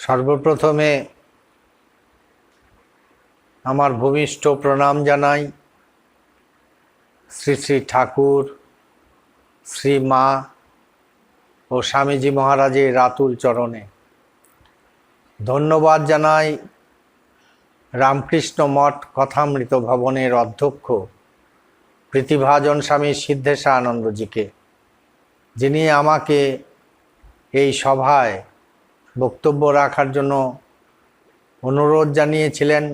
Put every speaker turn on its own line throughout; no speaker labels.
সর্বপ্রথমে আমার ভূমিষ্ঠ প্রণাম জানাই শ্রী শ্রী ঠাকুর, শ্রী মা ও স্বামীজি মহারাজের আতুল চরণে। ধন্যবাদ জানাই রামকৃষ্ণ মঠ কথামৃত ভবনের অধ্যক্ষ প্রীতিভাজন স্বামী সিদ্ধেশানন্দজিকে, যিনি আমাকে এই সভায় বক্তব্য রাখার জন্য অনুরোধ জানিয়েছিলেন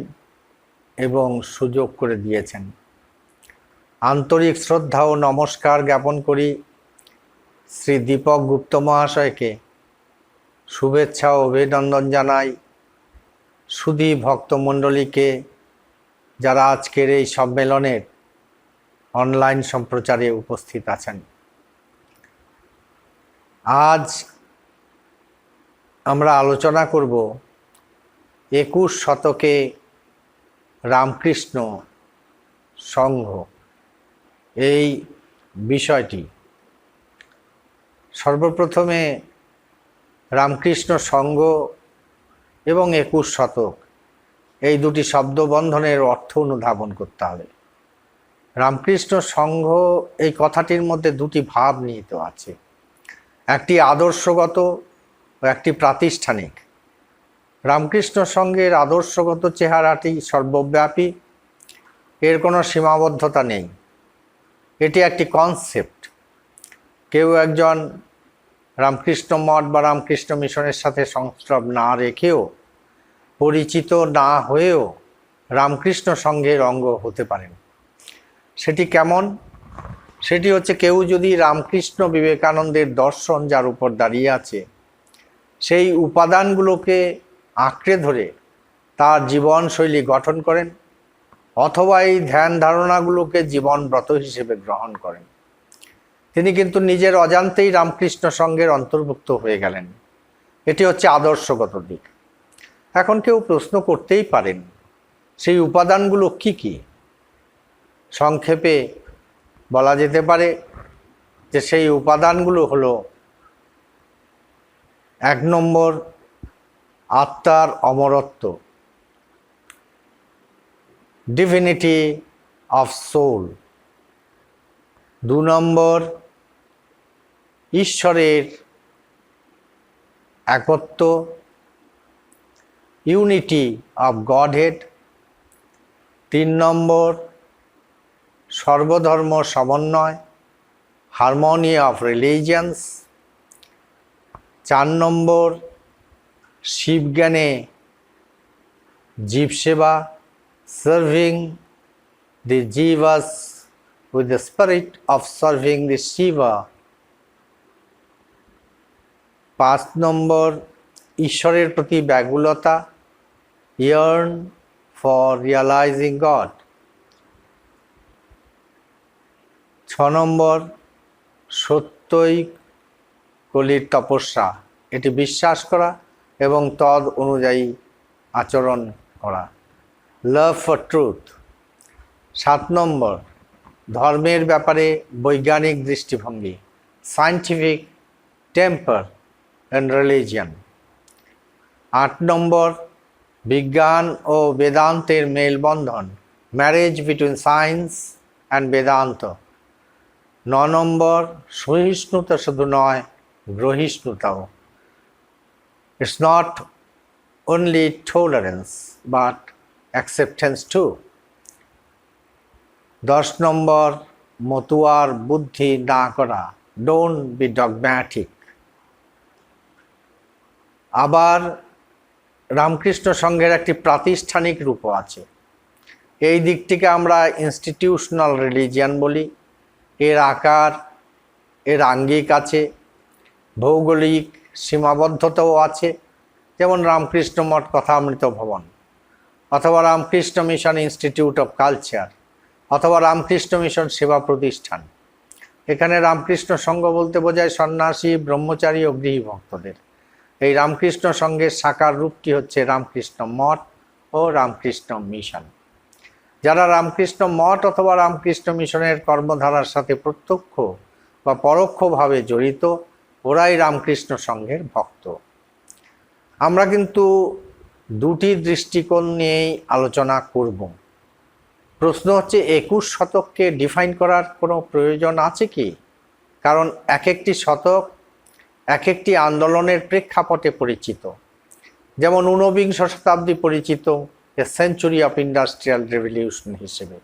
এবং সুযোগ করে দিয়েছেন। আন্তরিক শ্রদ্ধা ও নমস্কার জ্ঞাপন করি শ্রী দীপক গুপ্ত মহাশয়কে। শুভেচ্ছা ও অভিনন্দন জানাই সুধী ভক্তমণ্ডলীকে, যারা আজকের এই সম্মেলনের অনলাইন সম্প্রচারে উপস্থিত আছেন। আজ আমরা আলোচনা করব 21 শতকে রামকৃষ্ণ সংঘ এই বিষয়টি। সর্বপ্রথমে রামকৃষ্ণ সংঘ এবং 21 শতক এই দুটি শব্দবন্ধনের অর্থ অনুধাবন করতে হবে। রামকৃষ্ণ সংঘ এই কথাটির মধ্যে দুটি ভাব নিহিত আছে, একটি আদর্শগত ও একটি প্রাতিষ্ঠানিক। রামকৃষ্ণ সংঘের আদর্শগত চেহারাটি সর্বব্যাপী, এর কোনো সীমাবদ্ধতা নেই। এটি একটি কনসেপ্ট। কেউ একজন রামকৃষ্ণ মঠ বা রামকৃষ্ণ মিশনের সাথে সংস্রব না রেখেও, পরিচিত না হয়েও রামকৃষ্ণ সংঘের অঙ্গ হতে পারেন। সেটি কেমন? সেটি হচ্ছে, কেউ যদি রামকৃষ্ণ বিবেকানন্দের দর্শন যার উপর দাঁড়িয়ে আছে সেই উপাদানগুলোকে আঁকড়ে ধরে তার জীবনশৈলী গঠন করেন, অথবা এই ধ্যান ধারণাগুলোকে জীবনব্রত হিসেবে গ্রহণ করেন, তিনি কিন্তু নিজের অজান্তেই রামকৃষ্ণ সংঘের অন্তর্ভুক্ত হয়ে গেলেন। এটি হচ্ছে আদর্শগত দিক। এখন কেউ প্রশ্ন করতেই পারেন, সেই উপাদানগুলো কি কি? সংক্ষেপে বলা যেতে পারে যে সেই উপাদানগুলো হলো, 1 নম্বর আত্মার অমরত্ব, ডিভিনিটি অফ সোল। 2 নম্বর ঈশ্বরের একত্ব, ইউনিটি অফ গডহেড। 3 নম্বর সর্বধর্ম সমন্বয়, হারমোনি অফ রিলিজিয়ন্স। 4 নম্বর শিবজ্ঞানে জীবসেবা, সার্ভিং দি জীবাস with the spirit of serving the Shiva. 5 নম্বর ঈশ্বরের প্রতি ব্যাকুলতা, yearn for realizing God. 6 নম্বর সত্যই কলির তপস্যা, এটি বিশ্বাস করা এবং তদ অনুযায়ী আচরণ করা, লাভ ফর ট্রুথ। 7 নম্বর ধর্মের ব্যাপারে বৈজ্ঞানিক দৃষ্টিভঙ্গি, সায়েন্টিফিক টেম্পার অ্যান্ড রিলিজিয়ন। 8 নম্বর বিজ্ঞান ও বেদান্তের মেলবন্ধন, marriage between science and Vedanta. 9 নম্বর সহিষ্ণুতা শুধু নয়, গ্রহিষ্ণুতাও। It's not only tolerance but acceptance too. 10 নম্বর মতুয়ার বুদ্ধি না করা, ডোন্ট বি ডগম্যাটিক। আবার রামকৃষ্ণ সংঘের একটি প্রাতিষ্ঠানিক রূপও আছে। এই দিকটিকে আমরা ইনস্টিটিউশনাল রিলিজিয়ান বলি। এর আকার, এর আঙ্গিক আছে, ভৌগোলিক সীমাবদ্ধতাও আছে, যেমন রামকৃষ্ণ মঠ কথামৃত ভবন, অথবা Ramakrishna mission institute of culture, অথবা রামকৃষ্ণ মিশন সেবা প্রতিষ্ঠান। এখানে রামকৃষ্ণ সংঘ বলতে বোঝায় সন্ন্যাসী, ব্রহ্মচারী ও গৃহী ভক্তদের। এই রামকৃষ্ণ সংঘের সাকার রূপটি হচ্ছে রামকৃষ্ণ মঠ ও রামকৃষ্ণ মিশন। যারা রামকৃষ্ণ মঠ অথবা রামকৃষ্ণ মিশনের কর্মধারার সাথে প্রত্যক্ষ বা পরোক্ষভাবে জড়িত, ওরাই রামকৃষ্ণ সংঘের ভক্ত। আমরা কিন্তু দুটি দৃষ্টিকোণ নিয়েই আলোচনা করব। প্রশ্ন হচ্ছে 21 শতককে ডিফাইন করার কোনো প্রয়োজন আছে কি? কারণ এক একটি শতক এক একটি আন্দোলনের প্রেক্ষাপটে পরিচিত। যেমন 19বিংশ শতাব্দী পরিচিত a century of industrial revolution হিসেবে,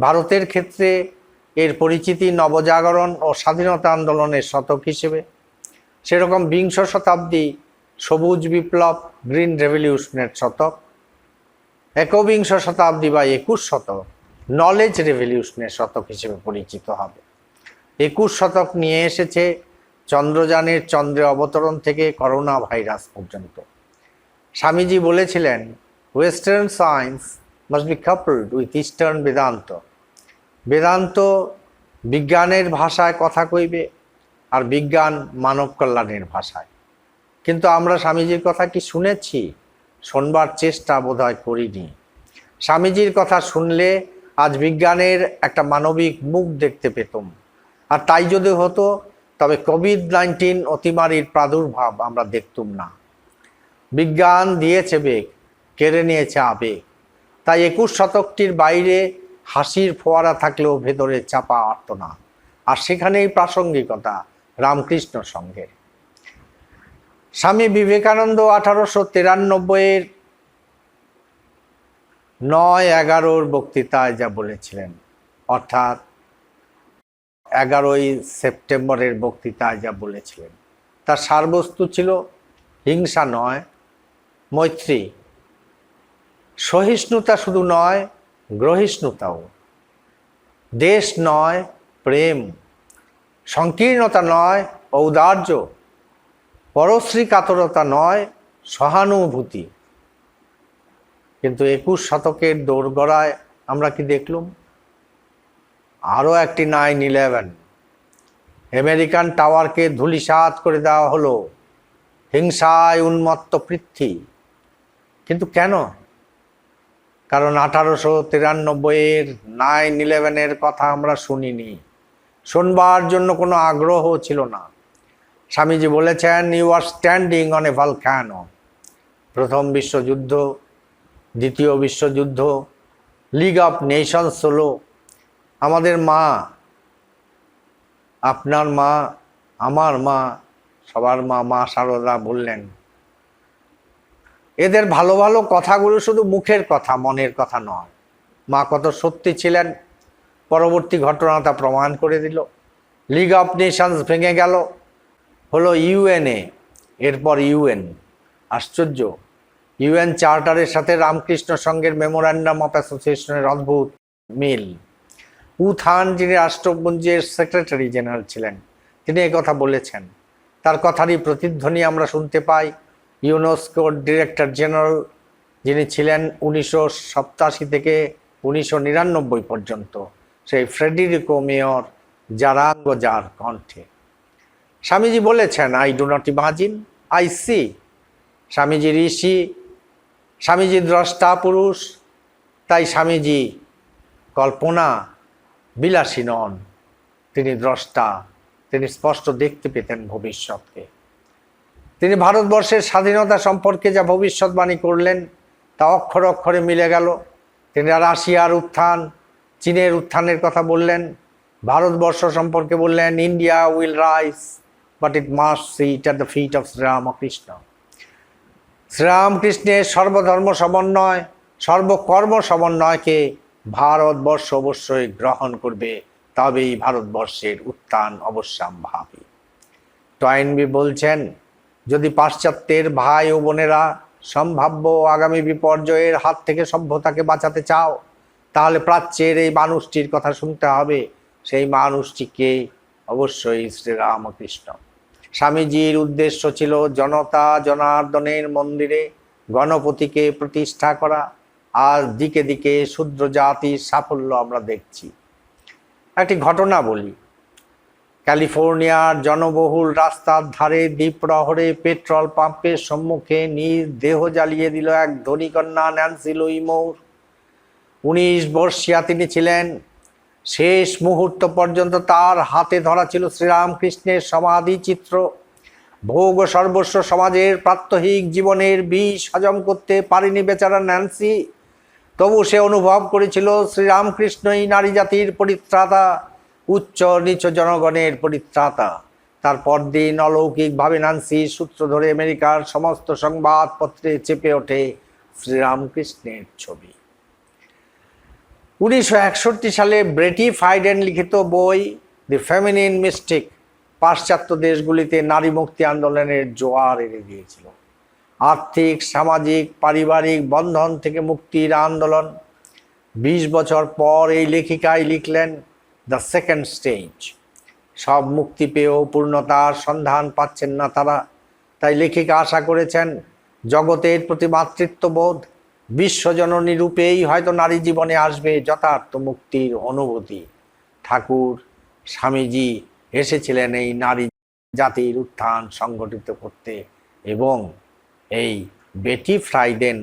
ভারতের ক্ষেত্রে এর পরিচিতি নবজাগরণ ও স্বাধীনতা আন্দোলনের শতক হিসেবে, সেরকম বিংশ শতাব্দী সবুজ বিপ্লব গ্রিন রেভলিউশনের শতক, একবিংশ শতাব্দী বা 21 শতক নলেজ রেভলিউশনের শতক হিসেবে পরিচিত হবে। 21 শতক নিয়ে এসেছে চন্দ্রযানের চন্দ্রে অবতরণ থেকে করোনা ভাইরাস পর্যন্ত। স্বামীজি বলেছিলেন, western science must be coupled with eastern Vedanta. Vedanta বিজ্ঞানের ভাষায় কথা কইবে, আর বিজ্ঞান মানব কল্যাণের ভাষায়। কিন্তু আমরা স্বামীজির কথা কি শুনেছি? শোনবার চেষ্টা বোধহয় করিনি। স্বামীজির কথা শুনলে আজ বিজ্ঞানের একটা মানবিক মুখ দেখতে পেতাম, আর তাই যদি হতো তবে কোভিড-19 অতিমারির প্রাদুর্ভাব আমরা দেখতুম না। বিজ্ঞান দিয়েছে বেগ, কেড়ে নিয়েছে আবেগ। তাই 21 শতকটির বাইরে হাসির ফোয়ারা থাকলেও ভেতরে চাপা আর্তনাদ, আর সেখানেই প্রাসঙ্গিকতা রামকৃষ্ণ সংঘের। স্বামী বিবেকানন্দ 1893-এর 9-11 বক্তৃতায় যা বলেছিলেন, অর্থাৎ 11ই সেপ্টেম্বরের বক্তৃতায় যা বলেছিলেন, তার সারবস্তু ছিল হিংসা নয়, মৈত্রী। সহিষ্ণুতা শুধু নয়, গ্রহিষ্ণুতাও। দেশ নয়, প্রেম। সংকীর্ণতা নয়, ঔদার্য। পরশ্রী কাতরতা নয়, সহানুভূতি। কিন্তু 21 শতকের দোরগড়ায় আমরা কি দেখলুম? আরও একটি 9/11। আমেরিকান টাওয়ারকে ধূলিসাৎ করে দেওয়া হলো, হিংসায় উন্মত্ত পৃথ্বী। কিন্তু কেন? কারণ 1893-এর 9/11-এর কথা আমরা শুনিনি, শুনবার জন্য কোনো আগ্রহ ছিল না। স্বামীজি বলেছেন, you are standing on a volcano. প্রথম বিশ্বযুদ্ধ, দ্বিতীয় বিশ্বযুদ্ধ, লিগ অফ নেশনস হলো। আমাদের মা, আপনার মা, আমার মা, সবার মা, মা সারদা বললেন, এদের ভালো ভালো কথাগুলো শুধু মুখের কথা, মনের কথা নয়। মা কত সত্যি ছিলেন, পরবর্তী ঘটনা তা প্রমাণ করে দিল। লিগ অফ নেশনস ভেঙে গেল, হলো ইউএনএ, এরপর ইউএন। আশ্চর্য, ইউএন চার্টারের সাথে রামকৃষ্ণ সংঘের মেমোরান্ডাম অফ অ্যাসোসিয়েশনের অদ্ভুত মিল। উথান, যিনি রাষ্ট্রপুঞ্জের সেক্রেটারি জেনারেল ছিলেন, তিনি কথা বলেছেন। তার কথারই প্রতিধ্বনি আমরা শুনতে পাই ইউনেস্কোর ডিরেক্টর জেনারেল, যিনি ছিলেন 1987 থেকে 1999 পর্যন্ত, সেই ফ্রেডেরিকো মেয়র জারাঙ্গোজার কণ্ঠে। স্বামীজি বলেছেন, I do not imagine, I see. Swamiji ঋষি, স্বামীজি দ্রষ্টা পুরুষ। তাই স্বামীজি কল্পনা বিলাসী নন, তিনি দ্রষ্টা। তিনি স্পষ্ট দেখতে পেতেন ভবিষ্যৎকে। তিনি ভারতবর্ষের স্বাধীনতা সম্পর্কে যা ভবিষ্যৎবাণী করলেন তা অক্ষরে অক্ষরে মিলে গেল। তিনি রাশিয়ার উত্থান, চীনের উত্থানের কথা বললেন। ভারতবর্ষ সম্পর্কে বললেন, India will rise, but it must sit at the feet of Sri Ramakrishna. শ্রীরামকৃষ্ণের সর্বধর্ম সমন্বয়, সর্বকর্ম সমন্বয়কে ভারতবর্ষ অবশ্যই গ্রহণ করবে, তবেই ভারতবর্ষের উত্থান অবশ্যম্ভাবী। টয়েনবি বলছেন, যদি পাশ্চাত্যের ভাই ও বোনেরা সম্ভাব্য আগামী বিপর্যয়ের হাত থেকে সভ্যতাকে বাঁচাতে চাও, তাহলে প্রাচ্যের এই মানুষটির কথা শুনতে হবে। সেই মানুষটিকে অবশ্যই শ্রীরামকৃষ্ণ। স্বামীজির উদ্দেশ্য ছিল জনতা জনার্দনের মন্দিরে গণপতিকে প্রতিষ্ঠা করা। আর দিকে দিকে শূদ্র জাতির সাফল্য আমরা দেখছি। একটি ঘটনা বলি। ক্যালিফোর্নিয়ার জনবহুল রাস্তার ধারে দ্বীপ্রহরে পেট্রোল পাম্পের সম্মুখে নিজ দেহ জ্বালিয়ে দিল এক ধনী কন্যা, ন্যান্সি লুই মুর। 19 বর্ষীয়া তিনি ছিলেন। শেষ মুহূর্ত পর্যন্ত তার হাতে ধরা ছিল শ্রীরামকৃষ্ণের সমাধি চিত্র। ভোগ ও সর্বস্ব সমাজের প্রাত্যহিক জীবনের বিষ হজম করতে পারেনি বেচারা ন্যান্সি। তবু সে অনুভব করেছিল শ্রীরামকৃষ্ণই নারী জাতির পরিত্রাতা, উচ্চ নিচ জনগণের পরিত্রাতা। তার পরদিন অলৌকিকভাবে ন্যান্সির সূত্র ধরে আমেরিকার সমস্ত সংবাদপত্রে চেপে ওঠে শ্রীরামকৃষ্ণের ছবি। 1961 সালে ব্রেটি ফাইডেন লিখিত বই দি ফেমিনিন মিস্টিক পাশ্চাত্য দেশগুলিতে নারী মুক্তি আন্দোলনের জোয়ার এনে দিয়েছিল। আর্থিক, সামাজিক, পারিবারিক বন্ধন থেকে মুক্তির আন্দোলন। 20 বছর পর এই লেখিকায় লিখলেন দ্য সেকেন্ড স্টেজ। সব মুক্তি পেয়েও পূর্ণতার সন্ধান পাচ্ছেন না তারা। তাই লেখিকা আশা করেছেন জগতের প্রতি মাতৃত্ববোধ, বিশ্বজননী রূপেই হয়তো নারী জীবনে আসবে যথার্থ মুক্তির অনুভূতি। ঠাকুর স্বামীজি এসেছিলেন এই নারী জাতির উত্থান সংগঠিত করতে, এবং এই বেটি ফ্রাইডেন,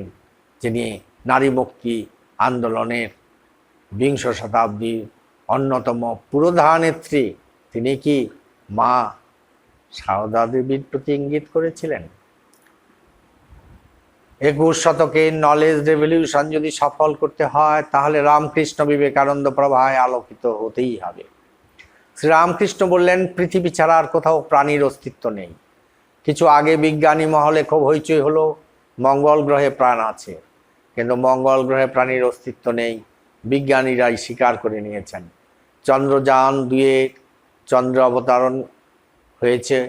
যিনি নারী মুক্তি আন্দোলনের 20 শতাব্দীর অন্যতম পুরোধা নেত্রী, তিনি কি মা সারদা দেবীর প্রতি ইঙ্গিত করেছিলেন? 21 শতকের নলেজ রেভলিউশন যদি সফল করতে হয় তাহলে রামকৃষ্ণ বিবেকানন্দ প্রভায় আলোকিত হতেই হবে। শ্রীরামকৃষ্ণ বললেন পৃথিবী ছাড়া আর কোথাও প্রাণীর অস্তিত্ব নেই। কিছু আগে বিজ্ঞানী মহলে খুব হইচই হলো মঙ্গল গ্রহে প্রাণ আছে, কিন্তু মঙ্গল গ্রহে প্রাণীর অস্তিত্ব নেই বিজ্ঞানীরাই স্বীকার করে নিয়েছেন। চন্দ্রযান 2 চন্দ্রে অবতরণ হয়েছে,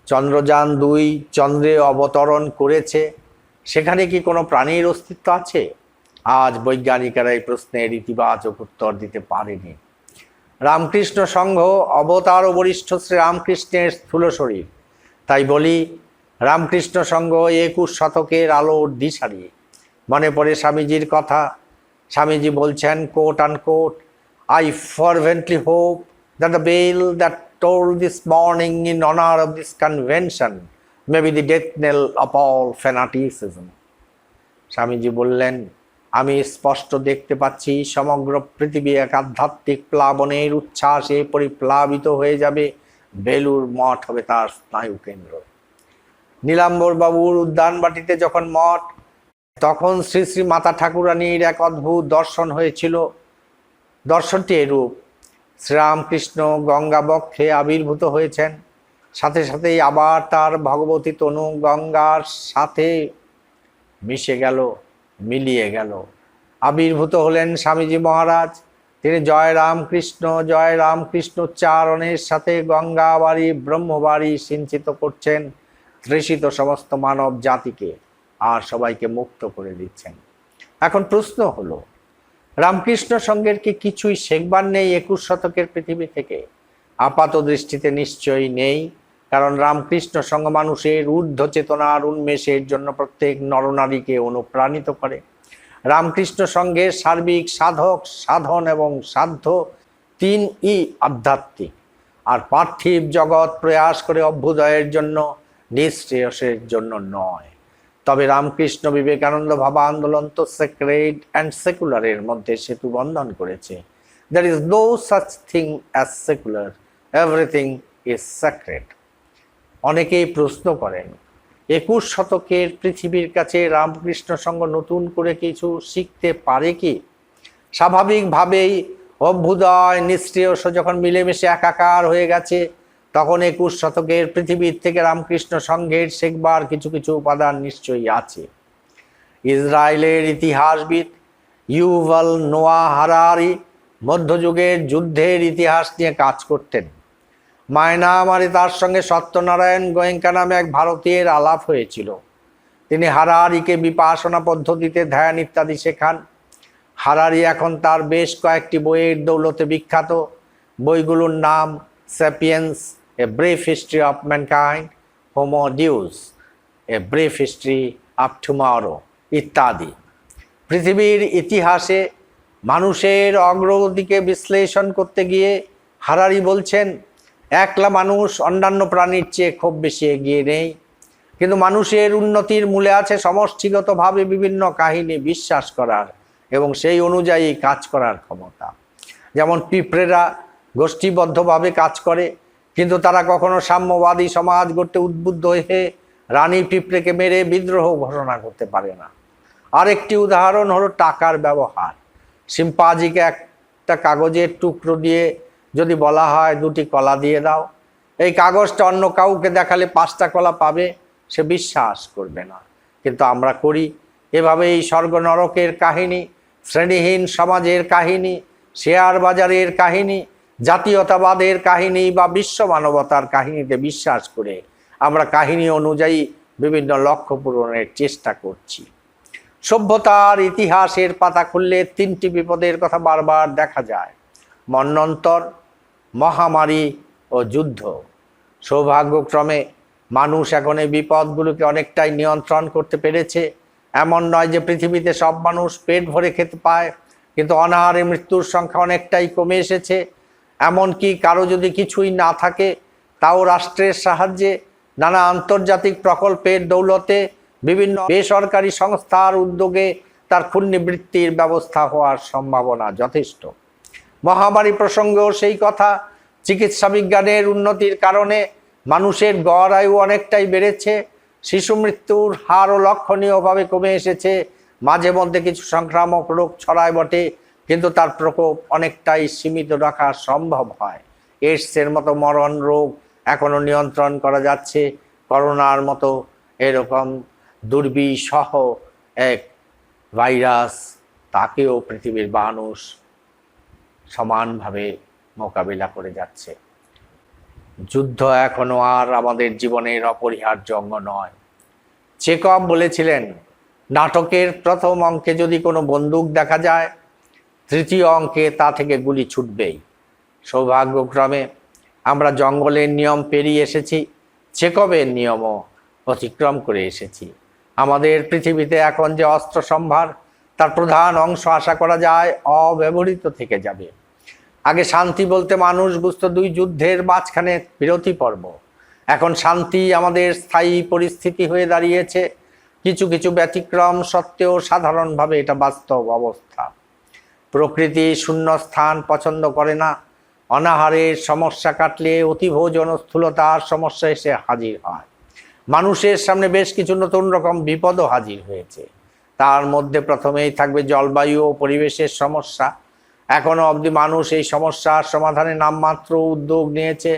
চন্দ্রযান 2 চন্দ্রে অবতরণ করেছে, সেখানে কি কোনো প্রাণীর অস্তিত্ব আছে? আজ বৈজ্ঞানিকেরা এই প্রশ্নের ইতিবাচক উত্তর দিতে পারেনি। রামকৃষ্ণ সংঘ অবতার ও বরিষ্ঠ শ্রীরামকৃষ্ণের স্থূল শরীর। তাই বলি রামকৃষ্ণ সংঘ 21 শতকের আলোর দিশারি। মনে পড়ে স্বামীজির কথা। স্বামীজি বলছেন, coat unquote, I fervently hope that the bell that tolled this morning in honor of this convention may be the death knell of all fanaticism. Swamiji বললেন, আমি স্পষ্ট দেখতে পাচ্ছি সমগ্র পৃথিবী এক আধ্যাত্মিক প্লাবনের উচ্ছ্বাসে পরিপ্লাবিত হয়ে যাবে। বেলুর মঠ হবে তার স্নায়ু কেন্দ্র। নীলাম্বর বাবুর উদ্যানবাটিতে যখন মঠ, তখন শ্রী শ্রী মাতা ঠাকুরানীর এক অদ্ভুত দর্শন হয়েছিল। দর্শনটি এরূপ: শ্রীরামকৃষ্ণ গঙ্গা বক্ষে আবির্ভূত হয়েছেন, সাথে সাথেই আবার তার ভগবতী তনু গঙ্গার সাথে মিশে গেল, মিলিয়ে গেল। আবির্ভূত হলেন স্বামীজি মহারাজ। তিনি জয় রামকৃষ্ণ উচ্চারণের সাথে গঙ্গা বাড়ি ব্রহ্মবাড়ি সিঞ্চিত করছেন তৃষিত সমস্ত মানব জাতিকে, আর সবাইকে মুক্ত করে দিচ্ছেন। এখন প্রশ্ন হলো, রামকৃষ্ণ সংঘের কি কিছুই শেখবার নেই 21 শতকের পৃথিবী থেকে? আপাত দৃষ্টিতে নিশ্চয়ই নেই, কারণ রামকৃষ্ণ সংঘ মানুষের ঊর্ধ্ব চেতনার উন্মেষের জন্য প্রত্যেক নরনারীকে অনুপ্রাণিত করে। রামকৃষ্ণ সংঘের সার্বিক সাধক, সাধন এবং সাধ্য 3ই আধ্যাত্মিক, আর পার্থিব জগৎ প্রয়াস করে অভ্যুদয়ের জন্য, নিঃশ্রেয়সের জন্য নয়। তবে রামকৃষ্ণ বিবেকানন্দ ভাবা আন্দোলন তো সেক্রেড অ্যান্ড সেকুলারের মধ্যে সেতু বন্ধন করেছে। There is no such thing as secular, everything is sacred. অনেকেই প্রশ্ন করেন, 21 শতকের পৃথিবীর কাছে রামকৃষ্ণ সংঘ নতুন করে কিছু শিখতে পারে কি? স্বাভাবিকভাবেই অভ্যুদয় নিঃশ্রেয়স যখন মিলেমিশে একাকার হয়ে গেছে, তখন 21 শতকের পৃথিবীর থেকে রামকৃষ্ণ সংঘের শেখবার কিছু কিছু উপাদান নিশ্চয়ই আছে। ইসরায়েলের ইতিহাসবিদ ইউভাল নোয়া হারারি মধ্যযুগের যুদ্ধের ইতিহাস নিয়ে কাজ করতেন। মায়ানমারে তার সঙ্গে সত্যনারায়ণ গোয়েঙ্কা নামে এক ভারতীয়ের আলাপ হয়েছিল। তিনি হারারিকে বিপাসনা পদ্ধতিতে ধ্যান ইত্যাদি শেখান। হারারি এখন তার বেশ কয়েকটি বইয়ের দৌলতে বিখ্যাত। বইগুলোর নাম sapiens, a brief history of mankind, Homo dues, a brief history of tomorrow ইত্যাদি। পৃথিবীর ইতিহাসে মানুষের অগ্রগতিকে বিশ্লেষণ করতে গিয়ে হারারি বলছেন, একলা মানুষ অন্যান্য প্রাণীর চেয়ে খুব বেশি এগিয়ে নেই, কিন্তু মানুষের উন্নতির মূলে আছে সমষ্টিগতভাবে বিভিন্ন কাহিনী বিশ্বাস করার এবং সেই অনুযায়ী কাজ করার ক্ষমতা। যেমন পিঁপড়েরা গোষ্ঠীবদ্ধভাবে কাজ করে, কিন্তু তারা কখনো সাম্যবাদী সমাজ গড়তে উদ্বুদ্ধ হয়ে রানী পিঁপড়েকে মেরে বিদ্রোহ ঘোষণা করতে পারে না। আরেকটি উদাহরণ হলো টাকার ব্যবহার। শিম্পাঞ্জিকে একটা কাগজের টুকরো দিয়ে যদি বলা হয় 2টি কলা দিয়ে দাও, এই কাগজটা অন্য কাউকে দেখালে 5টা কলা পাবে, সে বিশ্বাস করবে না। কিন্তু আমরা করি। এভাবে এই স্বর্গ নরকের কাহিনী, শ্রেণীহীন সমাজের কাহিনী, শেয়ার বাজারের কাহিনী, জাতীয়তাবাদের কাহিনী বা বিশ্ব মানবতার কাহিনীতে বিশ্বাস করে আমরা কাহিনী অনুযায়ী বিভিন্ন লক্ষ্য পূরণের চেষ্টা করছি। সভ্যতার ইতিহাসের পাতা খুললে 3টি বিপদের কথা বারবার দেখা যায়: মন্বন্তর, মহামারী ও যুদ্ধ। সৌভাগ্যক্রমে মানুষ এখন এই বিপদগুলোকে অনেকটাই নিয়ন্ত্রণ করতে পেরেছে। এমন নয় যে পৃথিবীতে সব মানুষ পেট ভরে খেতে পায়, কিন্তু অনাহারে মৃত্যুর সংখ্যা অনেকটাই কমে এসেছে। এমনকি কারো যদি কিছুই না থাকে, তাও রাষ্ট্রের সাহায্যে, নানা আন্তর্জাতিক প্রকল্পের দৌলতে, বিভিন্ন বেসরকারি সংস্থার উদ্যোগে তার ক্ষুণ্ণবৃত্তির ব্যবস্থা হওয়ার সম্ভাবনা যথেষ্ট। মহামারী প্রসঙ্গেও সেই কথা। চিকিৎসা বিজ্ঞানের উন্নতির কারণে মানুষের গড় আয়ু অনেকটাই বেড়েছে। শিশু মৃত্যুর হারও লক্ষণীয়ভাবে কমে এসেছে। মাঝে মধ্যে কিছু সংক্রামক রোগ ছড়ায় বটে, কিন্তু তার প্রকোপ অনেকটাই সীমিত রাখা সম্ভব হয়। এইডসের মতো মরণ রোগ এখনো নিয়ন্ত্রণ করা যাচ্ছে। করোনার মতো এরকম দুর্বিষহ এক ভাইরাস, তাকেও পৃথিবীর মানুষ সমানভাবে মোকাবিলা করে যাচ্ছে। যুদ্ধ এখনো আর আমাদের জীবনের অপরিহার্য অঙ্গ নয়। চেকভ বলেছিলেন, নাটকের প্রথম অঙ্কে যদি কোনো বন্দুক দেখা যায়, তৃতীয় অঙ্কে তা থেকে গুলি ছুটবেই। সৌভাগ্যক্রমে আমরা জঙ্গলের নিয়ম পেরিয়ে এসেছি, চেকভের নিয়মও অতিক্রম করে এসেছি। আমাদের পৃথিবীতে এখন যে অস্ত্র সম্ভার, তার প্রধান অংশ আশা করা যায় অব্যবহৃত থেকে যাবে। আগে শান্তি বলতে মানুষ বুঝতো 2 যুদ্ধের মাঝখানে বিরতি পর্ব। এখন শান্তি আমাদের স্থায়ী পরিস্থিতি হয়ে দাঁড়িয়েছে। কিছু কিছু ব্যতিক্রম সত্ত্বেও সাধারণভাবে এটা বাস্তব অবস্থা। প্রকৃতি শূন্য স্থান পছন্দ করে না। অনাহারের সমস্যা কাটলে অতিভোজন ও স্থূলতার সমস্যা এসে হাজির হয়। মানুষের সামনে বেশ কিছু নতুন রকম বিপদও হাজির হয়েছে। তার মধ্যে প্রথমেই থাকবে জলবায়ু ও পরিবেশের সমস্যা। এখনো অবধি মানুষ এই সমস্যার সমাধানে নামমাত্র উদ্যোগ নিয়েছে।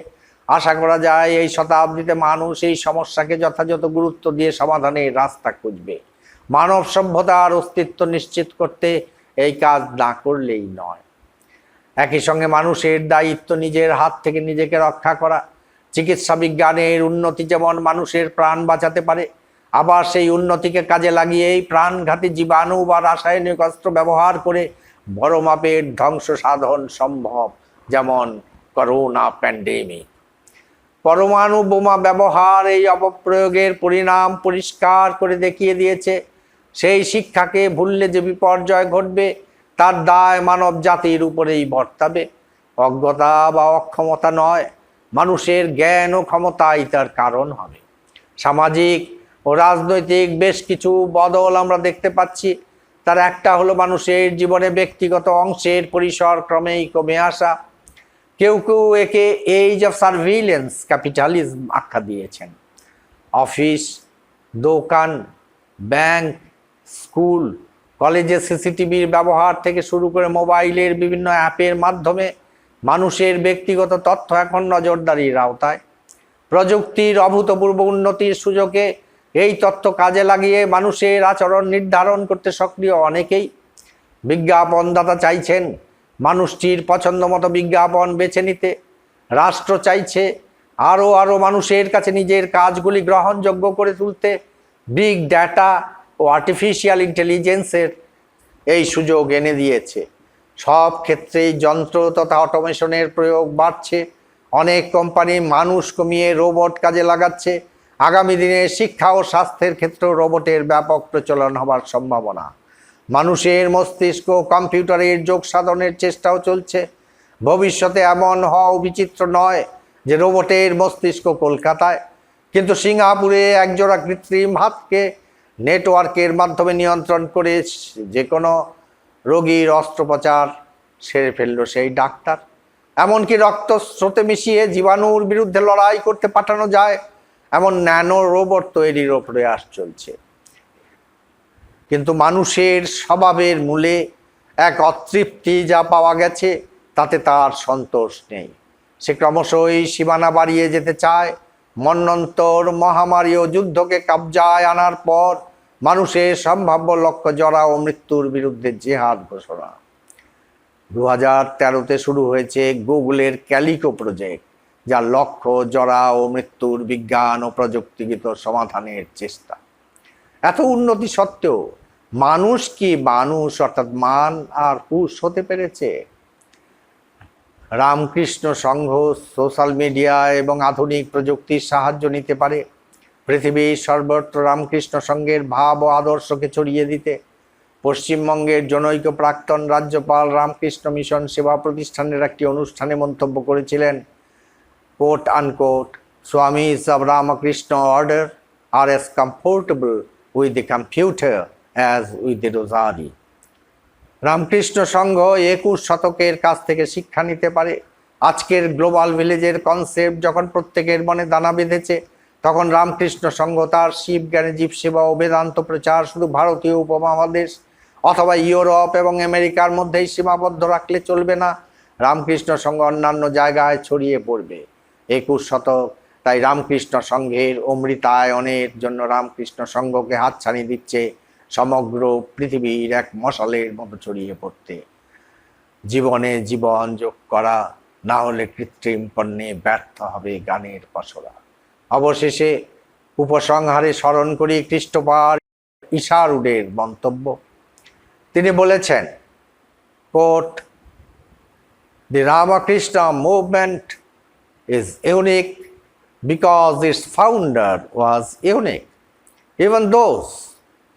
আশা করা যায় এই শতাব্দীতে মানুষ এই সমস্যাকে যথাযথ গুরুত্ব দিয়ে সমাধানের রাস্তা খুঁজবে। মানব সভ্যতার অস্তিত্ব নিশ্চিত করতে এই কাজ না করলেই নয়। একই সঙ্গে মানুষের দায়িত্ব নিজের হাত থেকে নিজেকে রক্ষা করা। চিকিৎসা বিজ্ঞানের উন্নতি যেমন মানুষের প্রাণ বাঁচাতে পারে, আবার সেই উন্নতিকে কাজে লাগিয়েই প্রাণঘাতী জীবাণু বা রাসায়নিক অস্ত্র ব্যবহার করে বড় মাপের ধ্বংস সাধন সম্ভব, যেমন করোনা প্যান্ডেমিক। পরমাণু বোমা ব্যবহার এই অপপ্রয়োগের পরিণাম পরিষ্কার করে দেখিয়ে দিয়েছে। সেই শিক্ষাকে ভুললে যে বিপর্যয় ঘটবে, তার দায় মানব জাতির উপরেই বর্তাবে। অজ্ঞতা বা অক্ষমতা নয়, মানুষের জ্ঞান ও ক্ষমতাই তার কারণ হবে। সামাজিক ও রাজনৈতিক বেশ কিছু বদল আমরা দেখতে পাচ্ছি। তার একটা হলো মানুষের জীবনে ব্যক্তিগত অংশের পরিসর ক্রমেই কমে আসা। কেউ কেউ একে এজ অফ সার্ভিলেন্স ক্যাপিটালিজম আখ্যা দিয়েছেন। অফিস, দোকান, ব্যাংক, স্কুল, কলেজে সিসিটিভির ব্যবহার থেকে শুরু করে মোবাইলের বিভিন্ন অ্যাপের মাধ্যমে মানুষের ব্যক্তিগত তথ্য এখন নজরদারির আওতায়। প্রযুক্তির অভূতপূর্ব উন্নতির সুযোগে এই তথ্য কাজে লাগিয়ে মানুষের আচরণ নির্ধারণ করতে সক্রিয় অনেকেই। বিজ্ঞাপনদাতা চাইছেন মানুষটির পছন্দ মতো বিজ্ঞাপন বেছে নিতে। রাষ্ট্র চাইছে আরও মানুষের কাছে নিজের কাজগুলি গ্রহণযোগ্য করে তুলতে। বিগ ডেটা ও আর্টিফিশিয়াল ইন্টেলিজেন্সের এই সুযোগ এনে দিয়েছে। সব ক্ষেত্রেই যন্ত্র তথা অটোমেশনের প্রয়োগ বাড়ছে। অনেক কোম্পানি মানুষ কমিয়ে রোবট কাজে লাগাচ্ছে। আগামী দিনে শিক্ষা ও স্বাস্থ্যের ক্ষেত্রেও রোবটের ব্যাপক প্রচলন হবার সম্ভাবনা। মানুষের মস্তিষ্ক কম্পিউটারের যোগ সাধনের চেষ্টাও চলছে। ভবিষ্যতে এমন হওয়া বিচিত্র নয় যে রোবটের মস্তিষ্ক কলকাতায়, কিন্তু সিঙ্গাপুরে একজোড়া কৃত্রিম হাতকে নেটওয়ার্কের মাধ্যমে নিয়ন্ত্রণ করে যে কোনো রোগীর অস্ত্রোপচার সেরে ফেলল সেই ডাক্তার। এমনকি রক্ত স্রোতে মিশিয়ে জীবাণুর বিরুদ্ধে লড়াই করতে পাঠানো যায় এমন ন্যানো রোবট তৈরির প্রয়াস চলছে। কিন্তু মানুষের স্বভাবের মূলে এক অতৃপ্তি যা পাওয়া গেছে তাতে তার সন্তোষ নেই। সে ক্রমশই সীমানা বাড়িয়ে যেতে চায়। মন্বন্তর, মহামারী ও যুদ্ধকে কবজায় আনার পর মানুষের সম্ভাব্য লক্ষ্য জরা ও মৃত্যুর বিরুদ্ধে জেহাদ ঘোষণা। 2013-তে শুরু হয়েছে গুগলের ক্যালিকো প্রজেক্ট, যার লক্ষ্য জরা ও মৃত্যুর বিজ্ঞান ও প্রযুক্তিগত সমাধানের চেষ্টা। এত উন্নতি সত্ত্বেও মানুষ কি মানুষ অর্থাৎ মান আর পুষ হতে পেরেছে? রামকৃষ্ণ সংঘ সোশ্যাল মিডিয়া এবং আধুনিক প্রযুক্তির সাহায্য নিতে পারে পৃথিবীর সর্বত্র রামকৃষ্ণ সংঘের ভাব ও আদর্শকে ছড়িয়ে দিতে। পশ্চিমবঙ্গের জনৈক প্রাক্তন রাজ্যপাল রামকৃষ্ণ মিশন সেবা প্রতিষ্ঠানের একটি অনুষ্ঠানে মন্তব্য করেছিলেন, coat unquote, "Swamis of Ramakrishna order are as comfortable with the computer as with the rosary." Ramakrishna Sangha 21 শতকের কাছ থেকে শিক্ষা নিতে পারে। আজকের গ্লোবাল ভিলেজের কনসেপ্ট যখন প্রত্যেকের মনে দানা বেঁধেছে, তখন রামকৃষ্ণ সংঘ তার শিব জ্ঞানে জীব সেবা ও বেদান্ত প্রচার শুধু ভারতীয় উপমহাদেশ অথবা ইউরোপ এবং আমেরিকার মধ্যেই সীমাবদ্ধ রাখলে চলবে না। রামকৃষ্ণ সংঘ অন্যান্য জায়গায় ছড়িয়ে পড়বে। 21 শতক তাই রামকৃষ্ণ সংঘের অমৃতায়নের জন্য রামকৃষ্ণ সংঘকে হাতছানি দিচ্ছে সমগ্র পৃথিবীর এক মশালের মতো ছড়িয়ে পড়তে। জীবনে জীবন যোগ করা, না হলে কৃত্রিম পণ্যে ব্যর্থ হবে গানের পসরা। অবশেষে উপসংহারে স্মরণ করি ক্রিস্টোফার ইশারুডের মন্তব্য। তিনি বলেছেন, coat, "The Ramakrishna movement is unique because its founder was unique. Even those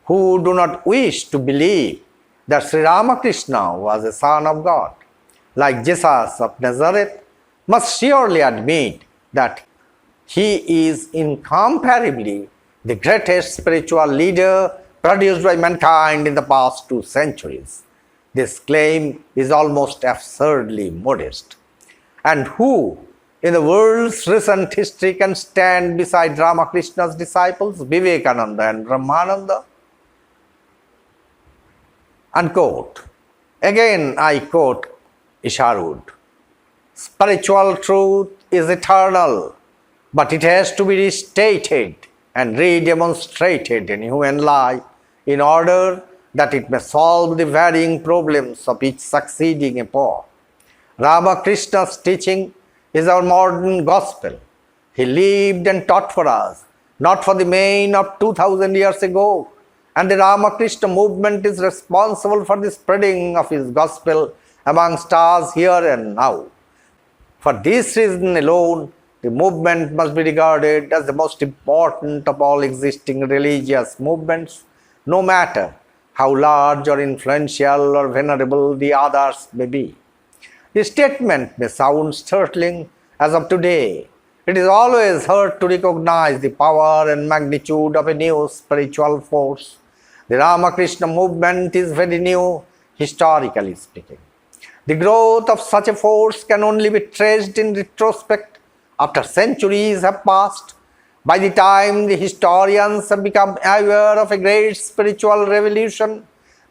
who do not wish to believe that Sri Ramakrishna was a son of God, like Jesus of Nazareth, must surely admit that he is incomparably the greatest spiritual leader produced by mankind in the past 2 centuries. This claim is almost absurdly modest. And who in the world's recent history can stand beside Ramakrishna's disciples, Vivekananda and Brahmananda?" Unquote. Again, I quote Isharud, "Spiritual truth is eternal, but it has to be restated and redemonstrated in human life in order that it may solve the varying problems of each succeeding epoch. Ramakrishna's teaching is our modern gospel. He lived and taught for us, not for the men of 2000 years ago, and the Ramakrishna movement is responsible for the spreading of his gospel amongst us here and now. For this reason alone, the movement must be regarded as the most important of all existing religious movements, no matter how large or influential or venerable the others may be." The statement may sound startling as of today. It is always hard to recognize the power and magnitude of a new spiritual force. The Ramakrishna movement is very new, historically speaking. The growth of such a force can only be traced in retrospect after centuries have passed. By the time the historians have become aware of a great spiritual revolution,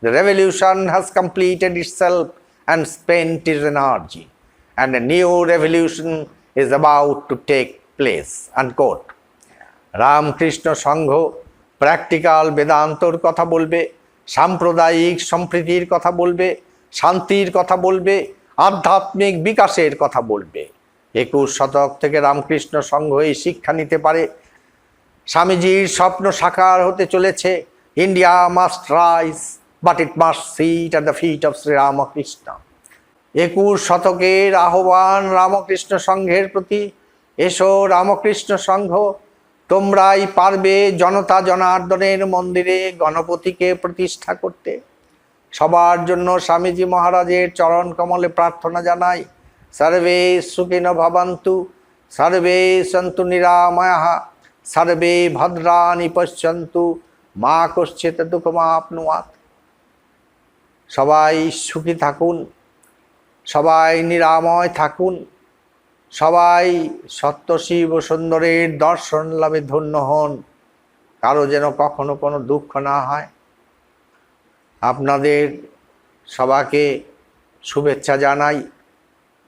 the revolution has completed itself and spent its energy, and a new revolution is about to take place. Unquote. Ramakrishna Sangha practical বেদান্তর কথা বলবে, সাম্প্রদায়িক সম্প্রীতির কথা বলবে, শান্তির কথা বলবে, আধ্যাত্মিক বিকাশের কথা বলবে। 21 শতক থেকে রামকৃষ্ণ সংঘ এই শিক্ষা নিতে পারে। স্বামীজির স্বপ্ন সাকার হতে চলেছে। India must rise, but it must sit at the feet of Sri Ramakrishna. 21 শতকের আহ্বান রামকৃষ্ণ সংঘের প্রতি। এসো রামকৃষ্ণ সংঘ, তোমরাই পারবে জনতা জনার্দনের মন্দিরে গণপতিকে প্রতিষ্ঠা করতে। সবার জন্য স্বামীজি মহারাজের চরণ কমলে প্রার্থনা জানাই, সর্বে সুখিনো ভবন্তু, সর্বে সন্তু নিরাময়াঃ, সর্বে ভদ্রাণি পশ্যন্তু, মা কশ্চিৎ দুঃখমাপ্নুয়াৎ। সবাই সুখী থাকুন, সবাই নিরাময় থাকুন, সবাই সত্যশিব সুন্দরের দর্শন লাভে ধন্য হন, কারো যেন কখনো কোনো দুঃখ না হয়। আপনাদের সবাইকে শুভেচ্ছা জানাই,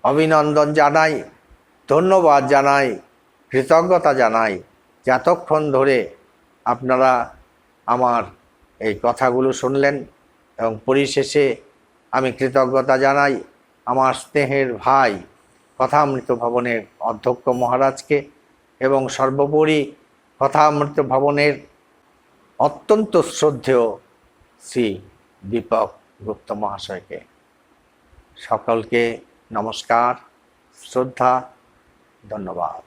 অভিনন্দন জানাই, ধন্যবাদ জানাই, কৃতজ্ঞতা জানাই যে এতক্ষণ ধরে আপনারা আমার এই কথাগুলো শুনলেন। এবং পরিশেষে আমি কৃতজ্ঞতা জানাই আমার স্নেহের ভাই কথামৃত ভবনের অধ্যক্ষ মহারাজকে এবং সর্বোপরি কথামৃত ভবনের অত্যন্ত শ্রদ্ধেয় শ্রী দীপক গুপ্ত মহাশয়কে। সকলকে নমস্কার, শ্রদ্ধা, ধন্যবাদ।